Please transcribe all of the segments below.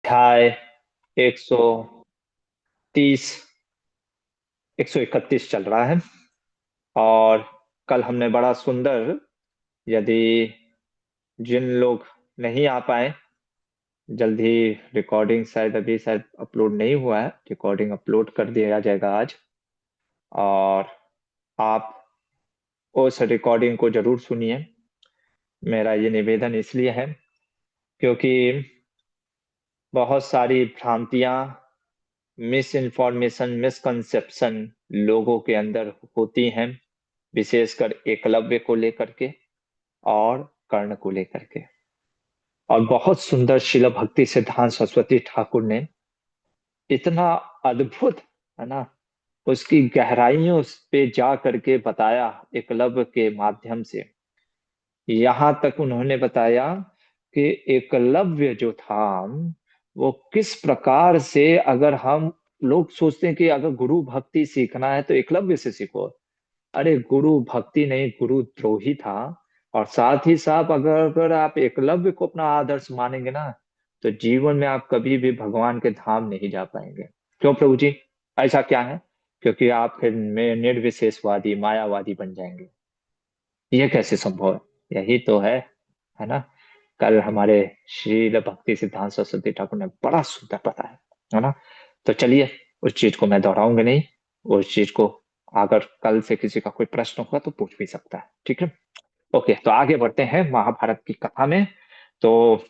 अध्याय 130 131 चल रहा है। और कल हमने बड़ा सुंदर, यदि जिन लोग नहीं आ पाए, जल्द ही रिकॉर्डिंग शायद अभी शायद अपलोड नहीं हुआ है, रिकॉर्डिंग अपलोड कर दिया जाएगा आज। और आप उस रिकॉर्डिंग को जरूर सुनिए। मेरा ये निवेदन इसलिए है क्योंकि बहुत सारी भ्रांतियां, मिस इन्फॉर्मेशन, मिसकंसेप्शन लोगों के अंदर होती हैं, विशेषकर एकलव्य को लेकर के और कर्ण को लेकर के। और बहुत सुंदर शिला भक्ति सिद्धांत सरस्वती ठाकुर ने इतना अद्भुत, है ना, उसकी गहराइयों पे जा करके बताया एकलव्य के माध्यम से। यहाँ तक उन्होंने बताया कि एकलव्य जो था वो किस प्रकार से, अगर हम लोग सोचते हैं कि अगर गुरु भक्ति सीखना है तो एकलव्य से सीखो, अरे गुरु भक्ति नहीं, गुरु द्रोही था। और साथ ही साथ अगर अगर आप एकलव्य को अपना आदर्श मानेंगे ना, तो जीवन में आप कभी भी भगवान के धाम नहीं जा पाएंगे। क्यों प्रभु जी? ऐसा क्या है? क्योंकि आप फिर में निर्विशेषवादी, मायावादी बन जाएंगे। ये कैसे संभव है? यही तो है ना। कल हमारे श्रील भक्ति सिद्धांत सरस्वती ठाकुर ने बड़ा सुंदर बताया, है ना। तो चलिए, उस चीज को मैं दोहराऊंगा नहीं। उस चीज को अगर कल से किसी का कोई प्रश्न होगा तो पूछ भी सकता है, ठीक है। ओके, तो आगे बढ़ते हैं महाभारत की कथा में। तो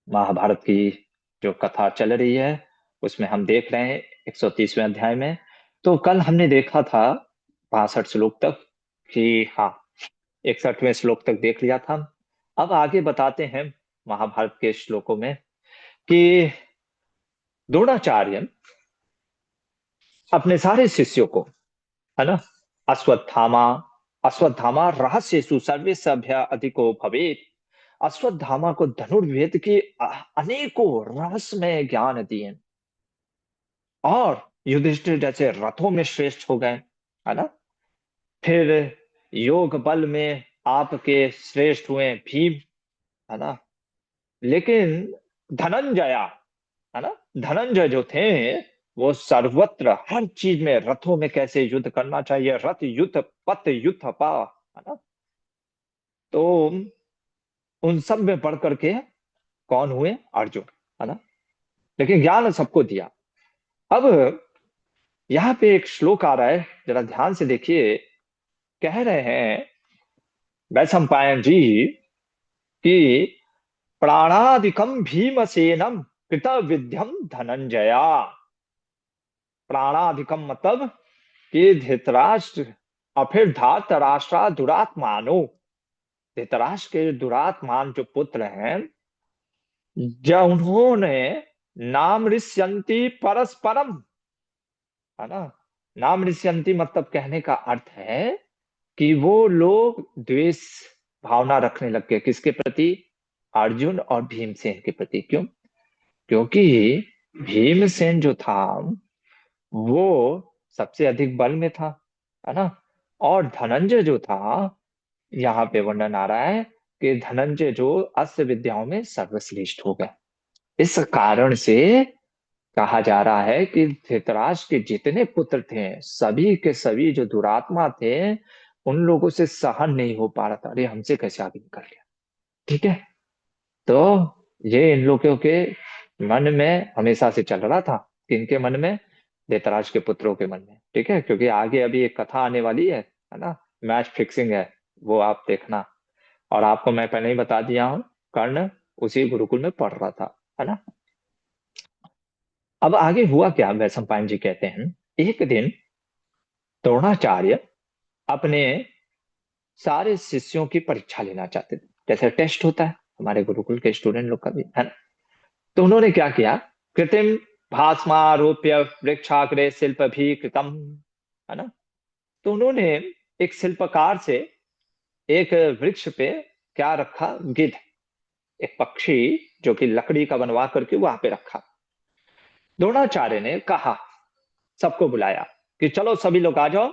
महाभारत की जो कथा चल रही है उसमें हम देख रहे हैं 130वें अध्याय में। तो कल हमने देखा था 62 श्लोक तक, कि हाँ, 61वें श्लोक तक देख लिया था। अब आगे बताते हैं महाभारत के श्लोकों में कि द्रोणाचार्य अपने सारे शिष्यों को, है ना, अश्वत्थामा अश्वत्थामा रहस्येषु सर्वे सभ्य अधिको भवेत, अश्वत्थामा को धनुर्वेद के अनेकों रहस्यमय ज्ञान दिए। और युधिष्ठिर जैसे रथों में श्रेष्ठ हो गए, है ना। फिर योग बल में आपके श्रेष्ठ हुए भीम, है ना। लेकिन धनंजया, है ना, धनंजय जो थे, वो सर्वत्र हर चीज में, रथों में कैसे युद्ध करना चाहिए, रथ युद्ध पथ युद्ध पा, है ना। तो उन सब में बढ़ करके कौन हुए? अर्जुन, है ना। लेकिन ज्ञान सबको दिया। अब यहाँ पे एक श्लोक आ रहा है, जरा ध्यान से देखिए। कह रहे हैं वैशंपायन जी कि प्राणादिकम भीमसेनम कृत विद्यम धनंजया। प्राणाधिकम मतलब कि धृतराष्ट्र और फिर धातराष्ट्रा दुरात्मानो, धृतराष्ट्र के दुरात्मान जो पुत्र हैं, जब उन्होंने नाम ऋष्यंती परस्परम, है ना। नाम ऋष्यंती मतलब कहने का अर्थ है कि वो लोग द्वेष भावना रखने लग गए, किसके प्रति? अर्जुन और भीमसेन के प्रति। क्यों? क्योंकि भीमसेन जो था वो सबसे अधिक बल में था, है ना। और धनंजय जो था, यहाँ पे वर्णन आ रहा है कि धनंजय जो अस्त्र विद्याओं में सर्वश्रेष्ठ हो गए। इस कारण से कहा जा रहा है कि धृतराष्ट्र के जितने पुत्र थे, सभी के सभी जो दुरात्मा थे, उन लोगों से सहन नहीं हो पा रहा था, अरे हमसे कैसे आगे निकल गया। ठीक है। तो ये इन लोगों के मन में हमेशा से चल रहा था। किनके मन में? धृतराष्ट्र के पुत्रों के मन में। ठीक है, क्योंकि आगे अभी एक कथा आने वाली है ना। मैच फिक्सिंग है, वो आप देखना। और आपको मैं पहले ही बता दिया हूँ, कर्ण उसी गुरुकुल में पढ़ रहा था, है ना। अब आगे हुआ क्या, वैशंपायन जी कहते हैं, एक दिन द्रोणाचार्य अपने सारे शिष्यों की परीक्षा लेना चाहते थे, जैसे टेस्ट होता है हमारे गुरुकुल के स्टूडेंट लोग का भी, है ना। तो उन्होंने क्या किया? कृत्रिम भास्मारोप्य वृक्षाग्रे शिल्प भी कृतम, है ना। तो उन्होंने एक शिल्पकार से एक वृक्ष पे क्या रखा? गिद्ध, एक पक्षी जो कि लकड़ी का बनवा करके वहां पे रखा। द्रोणाचार्य ने कहा, सबको बुलाया कि चलो सभी लोग आ जाओ,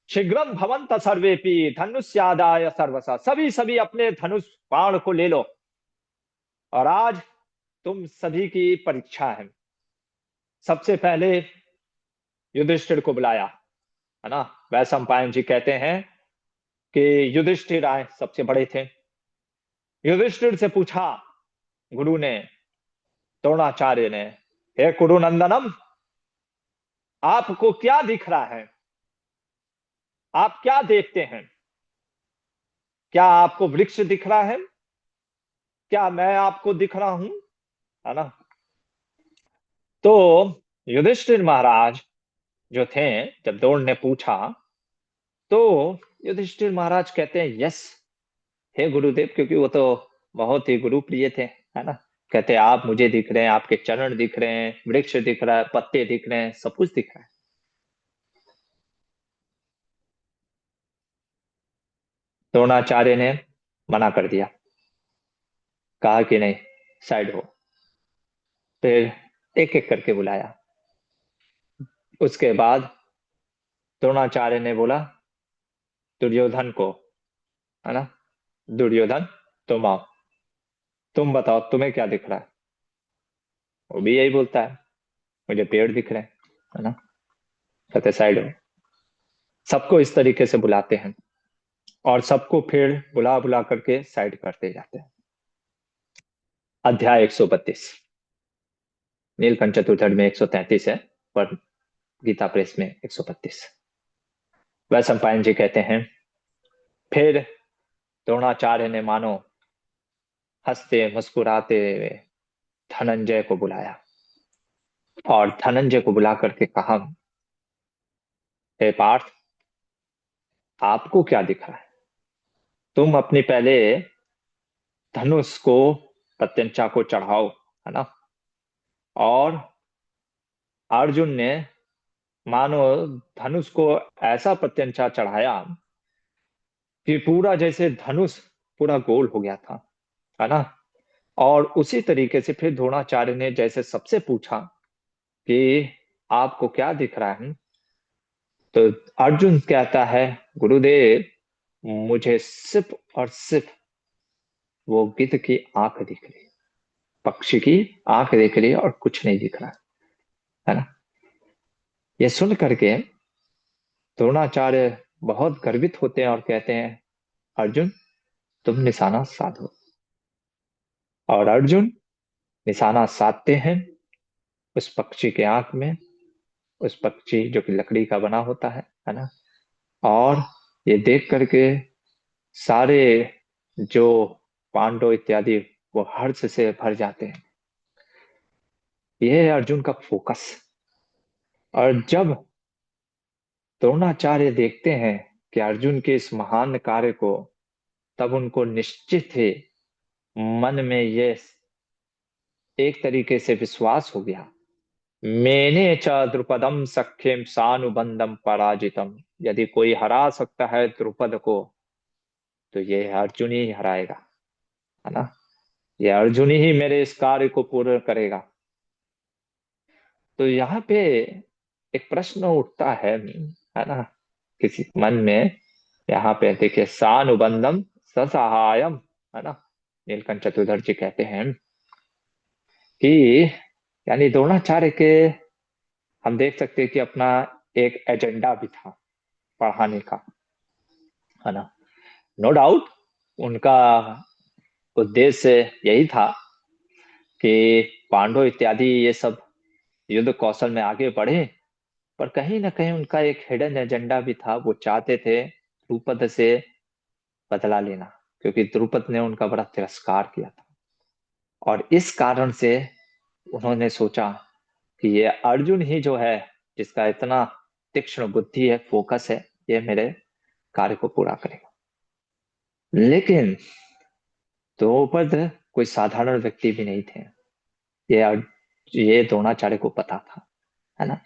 शीघ्रम भवंत सर्वेपि धनुष्यादाय सर्वसा, सभी सभी अपने धनुष बाण को ले लो, और आज तुम सभी की परीक्षा है। सबसे पहले युधिष्ठिर को बुलाया, है ना। वैशंपायन जी कहते हैं कि युधिष्ठिर आए, सबसे बड़े थे। युधिष्ठिर से पूछा गुरु ने, द्रोणाचार्य ने, हे कुरु नंदनम, आपको क्या दिख रहा है? आप क्या देखते हैं? क्या आपको वृक्ष दिख रहा है? क्या मैं आपको दिख रहा हूं? है ना। तो युधिष्ठिर महाराज जो थे, जब द्रोण ने पूछा, तो युधिष्ठिर महाराज कहते हैं यस, हे गुरुदेव, क्योंकि वो तो बहुत ही गुरु प्रिय थे, है ना। कहते हैं आप मुझे दिख रहे हैं, आपके चरण दिख रहे हैं, वृक्ष दिख रहा है, पत्ते दिख रहे हैं, सब कुछ दिख रहा है। द्रोणाचार्य ने मना कर दिया, कहा कि नहीं, साइड हो। फिर एक एक करके बुलाया। उसके बाद द्रोणाचार्य ने बोला दुर्योधन को, है ना, दुर्योधन तुम आओ, तुम बताओ तुम्हें क्या दिख रहा है। वो भी यही बोलता है, मुझे पेड़ दिख रहे हैं, है ना। कहते साइड हो। सबको इस तरीके से बुलाते हैं और सबको फिर बुला बुला करके साइड करते जाते हैं। अध्याय 132। नीलकंठ चतुर्थी में 133 है, पर गीता प्रेस में 132। वैशंपायन जी कहते हैं, फिर द्रोणाचार्य ने मानो हंसते मुस्कुराते हुए धनंजय को बुलाया और धनंजय को बुला करके कहा, हे पार्थ, आपको क्या दिख रहा है? तुम अपनी पहले धनुष को, प्रत्यंचा को चढ़ाओ, है ना। और अर्जुन ने मानो धनुष को ऐसा प्रत्यंचा चढ़ाया कि पूरा जैसे धनुष पूरा गोल हो गया था, है ना। और उसी तरीके से फिर द्रोणाचार्य ने जैसे सबसे पूछा कि आपको क्या दिख रहा है, तो अर्जुन कहता है, गुरुदेव, मुझे सिर्फ और सिर्फ वो गिद्ध की आंख दिख रही है, पक्षी की आंख दिख रही है, और कुछ नहीं दिख रहा है ना। ये सुन करके द्रोणाचार्य बहुत गर्वित होते हैं और कहते हैं, अर्जुन, तुम निशाना साधो। और अर्जुन निशाना साधते हैं उस पक्षी के आंख में, उस पक्षी जो कि लकड़ी का बना होता है ना। और ये देख करके सारे जो पांडव इत्यादि वो हर्ष से भर जाते हैं। यह है अर्जुन का फोकस। और जब द्रोणाचार्य देखते हैं कि अर्जुन के इस महान कार्य को, तब उनको निश्चित ही मन में ये एक तरीके से विश्वास हो गया, मैंने च द्रुपदम सख्यम सानुबंधम पराजितम, यदि कोई हरा सकता है द्रुपद को, तो ये अर्जुन ही हराएगा, है ना। ये अर्जुन ही मेरे इस कार्य को पूर्ण करेगा। तो यहाँ पे एक प्रश्न उठता है ना, किसी मन में। यहाँ पे देखिए, सानुबंधम ससहायम, है ना। नीलकंठ चतुर्दशी कहते हैं कि यानी द्रोणाचार्य के, हम देख सकते हैं कि अपना एक एजेंडा भी था पढ़ाने का, है ना। नो डाउट उनका उद्देश्य यही था कि पांडव इत्यादि ये सब युद्ध कौशल में आगे बढ़े, पर कहीं ना कहीं उनका एक हिडन एजेंडा भी था। वो चाहते थे द्रुपद से बदला लेना, क्योंकि द्रुपद ने उनका बड़ा तिरस्कार किया था। और इस कारण से उन्होंने सोचा कि ये अर्जुन ही जो है, जिसका इतना तीक्ष्ण बुद्धि है, फोकस है, ये मेरे कार्य को पूरा करेगा। लेकिन द्रौपद कोई साधारण व्यक्ति भी नहीं थे। ये ये द्रोणाचार्य को पता था, है ना।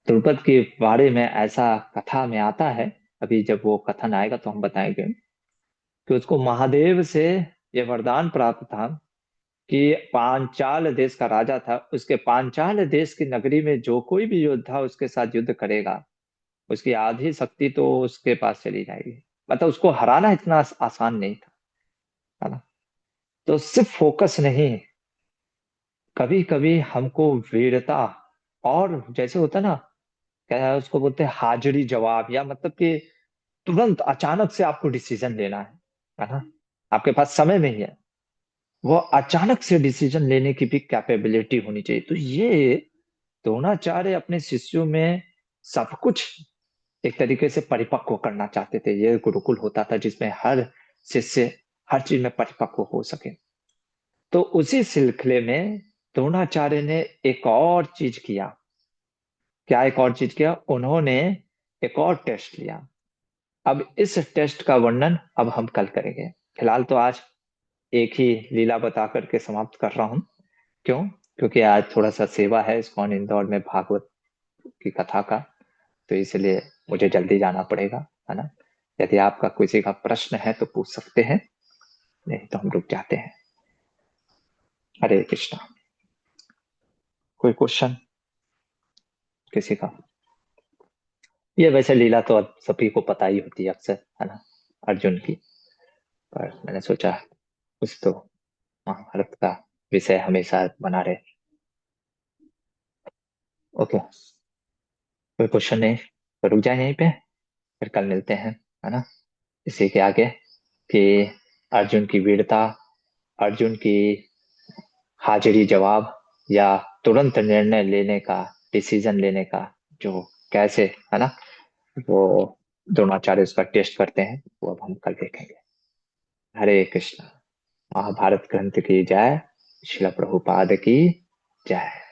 द्रुपद के बारे में ऐसा कथा में आता है, अभी जब वो कथन आएगा तो हम बताएंगे, कि उसको महादेव से ये वरदान प्राप्त था कि पांचाल देश का राजा था, उसके पांचाल देश की नगरी में जो कोई भी योद्धा उसके साथ युद्ध करेगा, उसकी आधी शक्ति तो उसके पास चली जाएगी। मतलब उसको हराना इतना आसान नहीं था, है ना। तो सिर्फ फोकस नहीं, कभी कभी हमको वीरता, और जैसे होता है ना, क्या है उसको बोलते हैं हाजिरी जवाब, या मतलब कि तुरंत अचानक से आपको डिसीजन लेना है ना, आपके पास समय नहीं है, वो अचानक से डिसीजन लेने की भी कैपेबिलिटी होनी चाहिए। तो ये द्रोणाचार्य अपने शिष्यों में सब कुछ एक तरीके से परिपक्व करना चाहते थे। ये गुरुकुल होता था जिसमें हर शिष्य हर चीज में परिपक्व हो सके। तो उसी सिलसिले में द्रोणाचार्य ने एक और चीज किया। क्या एक और चीज किया उन्होंने? एक और टेस्ट लिया। अब इस टेस्ट का वर्णन अब हम कल करेंगे। फिलहाल तो आज एक ही लीला बता करके समाप्त कर रहा हूं। क्यों? क्योंकि आज थोड़ा सा सेवा है इस्कॉन इंदौर में भागवत की कथा का, तो इसलिए मुझे जल्दी जाना पड़ेगा, है ना। यदि आपका किसी का प्रश्न है तो पूछ सकते हैं, नहीं तो हम रुक जाते हैं। हरे कृष्णा। कोई क्वेश्चन किसी का? ये वैसे लीला तो अब सभी को पता ही होती है अक्सर, है ना, अर्जुन की। पर मैंने सोचा कुछ तो महाभारत का विषय हमेशा बना रहे। ओके, कोई क्वेश्चन नहीं तो रुक जाए यहीं पे, फिर कल मिलते हैं, है ना। इसी के आगे कि अर्जुन की वीरता, अर्जुन की हाजिरी जवाब, या तुरंत निर्णय लेने का, डिसीजन लेने का, जो कैसे, है ना, वो द्रोणाचार्य उसका टेस्ट करते हैं, वो अब हम कल देखेंगे। हरे कृष्णा। महाभारत ग्रंथ की जय। श्रील प्रभुपाद की जय।